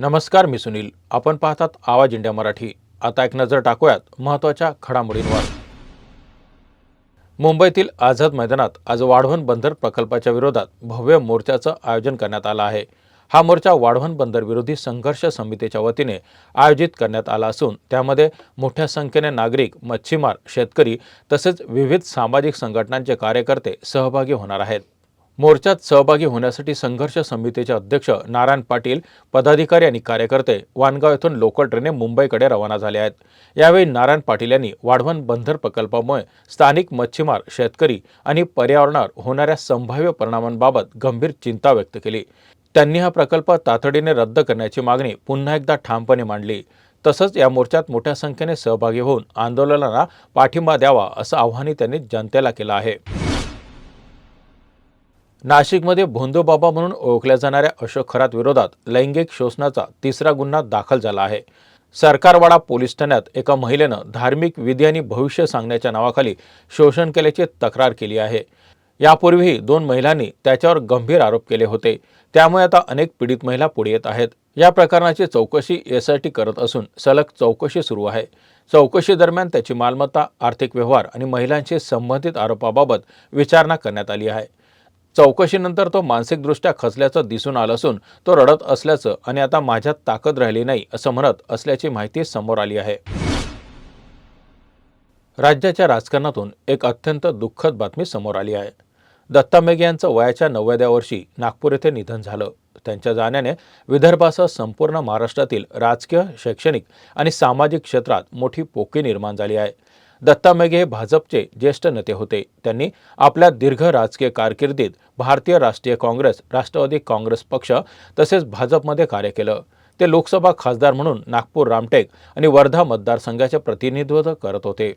नमस्कार, मी सुनील. आपण पाहतात आवाज इंडिया मराठी. आता एक नजर टाकूयात महत्त्वाच्या घडामोडींवर. मुंबईतील आझाद मैदानात आज वाढवण बंदर प्रकल्पाच्या विरोधात भव्य मोर्चाचं आयोजन करण्यात आलं आहे. हा मोर्चा वाढवण बंदर विरोधी संघर्ष समितीच्या वतीने आयोजित करण्यात आला असून त्यामध्ये मोठ्या संख्येने नागरिक, मच्छीमार, शेतकरी तसेच विविध सामाजिक संघटनांचे कार्यकर्ते सहभागी होणार आहेत. मोर्चात सहभागी होण्यासाठी संघर्ष समितीचे अध्यक्ष नारायण पाटील, पदाधिकारी आणि कार्यकर्ते वानगाव येथून लोकल ट्रेनने मुंबईकडे रवाना झाले आहेत. यावेळी नारायण पाटील यांनी वाढवण बंदर प्रकल्पामुळे स्थानिक मच्छीमार, शेतकरी आणि पर्यावरणावर होणाऱ्या संभाव्य परिणामांबाबत गंभीर चिंता व्यक्त केली. त्यांनी हा प्रकल्प तातडीने रद्द करण्याची मागणी पुन्हा एकदा ठामपणे मांडली. तसंच या मोर्चात मोठ्या संख्येने सहभागी होऊन आंदोलनाला पाठिंबा द्यावा असं आवाहनही त्यांनी जनतेला केलं आहे. नाशिकमध्ये भोंदूबाबा म्हणून ओळखल्या जाणाऱ्या अशोक खरात विरोधात लैंगिक शोषणाचा तिसरा गुन्हा दाखल झाला आहे. सरकारवाडा पोलीस ठाण्यात एका महिलेनं धार्मिक विधी आणि भविष्य सांगण्याच्या नावाखाली शोषण केल्याची तक्रार केली आहे. यापूर्वीही 2 महिलांनी त्याच्यावर गंभीर आरोप केले होते. त्यामुळे आता अनेक पीडित महिला पुढे येत आहेत. या प्रकरणाची चौकशी SIT करत असून सलग चौकशी सुरू आहे. चौकशी दरम्यान त्याची मालमत्ता, आर्थिक व्यवहार आणि महिलांशी संबंधित आरोपाबाबत विचारणा करण्यात आली आहे. चौकशीनंतर तो मानसिकदृष्ट्या खचल्याचं दिसून आलं असून तो रडत असल्याचं आणि आता माझ्यात ताकद राहिली नाही असं म्हणत असल्याची माहिती समोर आली आहे. राज्याच्या राजकारणातून एक अत्यंत दुःखद बातमी समोर आली आहे. दत्ता मेघे यांचं वयाच्या 90व्या वर्षी नागपूर येथे निधन झालं. त्यांच्या जाण्याने विदर्भासह संपूर्ण महाराष्ट्रातील राजकीय, शैक्षणिक आणि सामाजिक क्षेत्रात मोठी पोकळी निर्माण झाली आहे. दत्ता मेघे हे भाजपचे ज्येष्ठ नेते होते. त्यांनी आपल्या दीर्घ राजकीय कारकिर्दीत भारतीय राष्ट्रीय काँग्रेस, राष्ट्रवादी काँग्रेस पक्ष तसेच भाजपमध्ये कार्य केलं. ते लोकसभा खासदार म्हणून नागपूर, रामटेक आणि वर्धा मतदारसंघाचे प्रतिनिधित्व करत होते.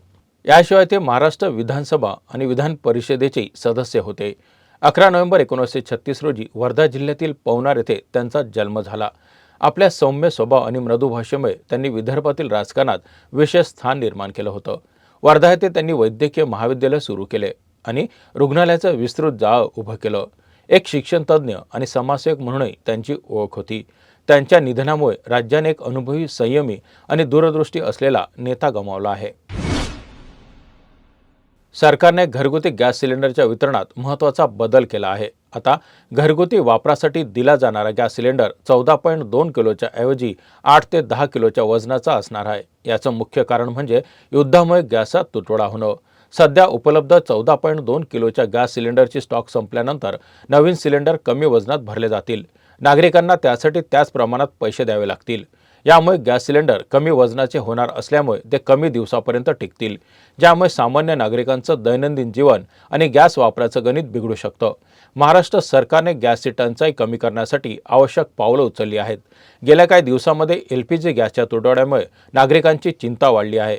याशिवाय ते महाराष्ट्र विधानसभा आणि विधान परिषदेचे सदस्य होते. 11 नोव्हेंबर 1936 रोजी वर्धा जिल्ह्यातील पवनार येथे त्यांचा जन्म झाला. आपल्या सौम्य स्वभाव आणि मृदू भाषेमुळे त्यांनी विदर्भातील राजकारणात विशेष स्थान निर्माण केलं होतं. वर्धा येथे त्यांनी वैद्यकीय महाविद्यालय सुरू केले आणि रुग्णालयाचं विस्तृत जाळं उभं केलं. एक शिक्षण तज्ज्ञ आणि समाजसेवक म्हणूनही त्यांची ओळख होती. त्यांच्या निधनामुळे राज्याने एक अनुभवी, संयमी आणि दूरदृष्टी असलेला नेता गमावला आहे. सरकारने घरगुती गॅस सिलेंडरच्या वितरणात महत्त्वाचा बदल केला आहे. आता घरगुती वापरासाठी दिला जाणारा गॅस सिलेंडर 14.2 किलोच्या ऐवजी 8 ते 10 किलोच्या वजनाचा असणार आहे. याचं मुख्य कारण म्हणजे युद्धामुळे गॅसचा तुटवडा होणं. सध्या उपलब्ध 14.2 किलोच्या गॅस सिलेंडरची स्टॉक संपल्यानंतर नवीन सिलेंडर कमी वजनात भरले जातील. नागरिकांना त्यासाठी त्याच प्रमाणात पैसे द्यावे लागतील. यामुळे गॅस सिलेंडर कमी वजनाचे होणार असल्यामुळे ते कमी दिवसापर्यंत टिकतील, ज्यामुळे सामान्य नागरिकांचं दैनंदिन जीवन आणि गॅस वापराचं गणित बिघडू शकतं. महाराष्ट्र सरकारने गॅसची टंचाई कमी करण्यासाठी आवश्यक पावलं उचलली आहेत. गेल्या काही दिवसांमध्ये LPG गॅसच्या तुटवड्यामुळे नागरिकांची चिंता वाढली आहे.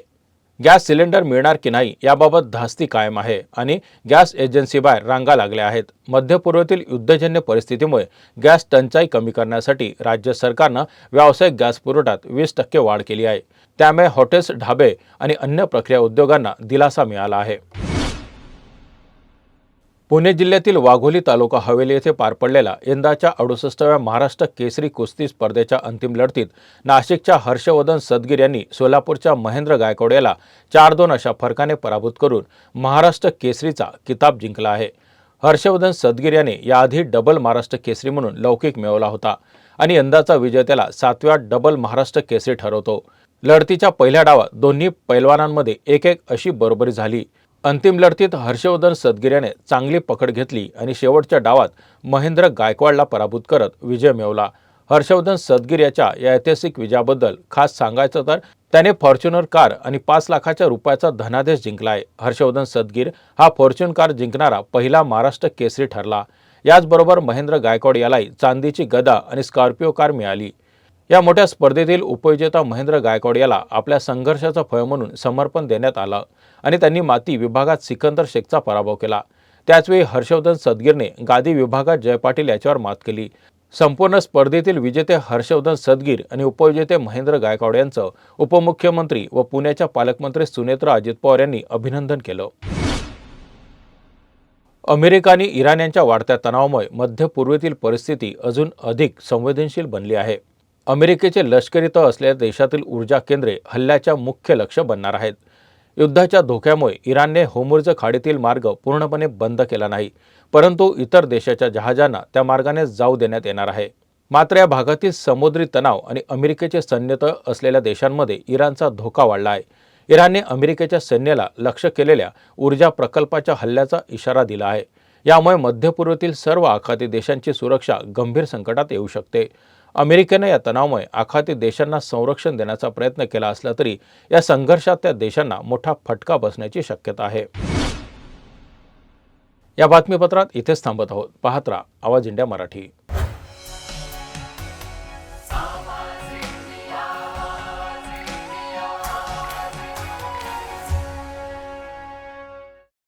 गॅस सिलेंडर मिळणार की नाही याबाबत धास्ती कायम आहे आणि गॅस एजन्सीबाहेर रांगा लागल्या आहेत. मध्य पूर्वेतील युद्धजन्य परिस्थितीमुळे गॅस टंचाई कमी करण्यासाठी राज्य सरकारनं व्यावसायिक गॅस पुरवठ्यात 20% वाढ केली आहे. त्यामुळे हॉटेल्स, ढाबे आणि अन्य प्रक्रिया उद्योगांना दिलासा मिळाला आहे. पुणे जिल्ह्यातील वाघोली तालुका हवेली येथे पार पडलेल्या यंदाच्या 68व्या महाराष्ट्र केसरी कुस्ती स्पर्धेच्या अंतिम लढतीत नाशिकच्या हर्षवर्धन सदगीर यांनी सोलापूरच्या महेंद्र गायकवाड याला 4-2 अशा फरकाने पराभूत करून महाराष्ट्र केसरीचा किताब जिंकला आहे. हर्षवर्धन सदगीर याने याआधी डबल महाराष्ट्र केसरी म्हणून लौकिक मिळवला होता आणि यंदाचा विजय त्याला 7व्या डबल महाराष्ट्र केसरी ठरवतो. लढतीच्या पहिल्या डावात दोन्ही पैलवानांमध्ये 1-1 अशी बरोबरी झाली. अंतिम लढतीत हर्षवर्धन सदगीर याने चांगली पकड घेतली आणि शेवटच्या डावात महेंद्र गायकवाडला पराभूत करत विजय मिळवला. हर्षवर्धन सदगीर याच्या या ऐतिहासिक विजयाबद्दल खास सांगायचं तर त्याने फॉर्च्युनर कार आणि 5 लाखाच्या रुपयाचा धनादेश जिंकला आहे. हर्षवर्धन सदगीर हा फॉर्च्युनर कार जिंकणारा पहिला महाराष्ट्र केसरी ठरला. याचबरोबर महेंद्र गायकवाड यालाही चांदीची गदा आणि स्कॉर्पिओ कार मिळाली. या मोठ्या स्पर्धेतील उपविजेता महेंद्र गायकवाड याला आपल्या संघर्षाचं फळ म्हणून समर्पण देण्यात आलं आणि त्यांनी माती विभागात सिकंदर शेखचा पराभव केला. त्याचवेळी हर्षवर्धन सदगीरने गादी विभागात जय पाटील याच्यावर मात केली. संपूर्ण स्पर्धेतील विजेते हर्षवर्धन सदगीर आणि उपविजेते महेंद्र गायकवाड यांचं उपमुख्यमंत्री व पुण्याच्या पालकमंत्री सुनेत्रा अजित पवार यांनी अभिनंदन केलं. अमेरिका आणि इराण यांच्या वाढत्या तणावामुळे मध्य पूर्वेतील परिस्थिती अजून अधिक संवेदनशील बनली आहे. अमेरिकेचे लष्करी तळ असलेल्या देशातील ऊर्जा केंद्रे हल्ल्याच्या मुख्य लक्ष बनणार आहेत. युद्धाच्या धोक्यामुळे इराणने होर्मुझ खाडीतील मार्ग पूर्णपणे बंद केला नाही, परंतु इतर देशाच्या जहाजांना त्या मार्गाने जाऊ देण्यात येणार आहे. मात्र या भागातील समुद्री तणाव आणि अमेरिकेचे सैन्यतळ असलेल्या देशांमध्ये इराणचा धोका वाढला आहे. इराणने अमेरिकेच्या सैन्याला लक्ष्य केलेल्या ऊर्जा प्रकल्पाच्या हल्ल्याचा इशारा दिला आहे. यामुळे मध्य पूर्वेतील सर्व आखाती देशांची सुरक्षा गंभीर संकटात येऊ शकते. अमेरिकेने या तणावामुळे आखाती देशांना संरक्षण देण्याचा प्रयत्न केला असला तरी या संघर्षात त्या देशांना मोठा फटका बसण्याची शक्यता आहे. या बातमीपत्रात इथेच थांबत आहोत. पाहत रहा आवाज इंडिया मराठी.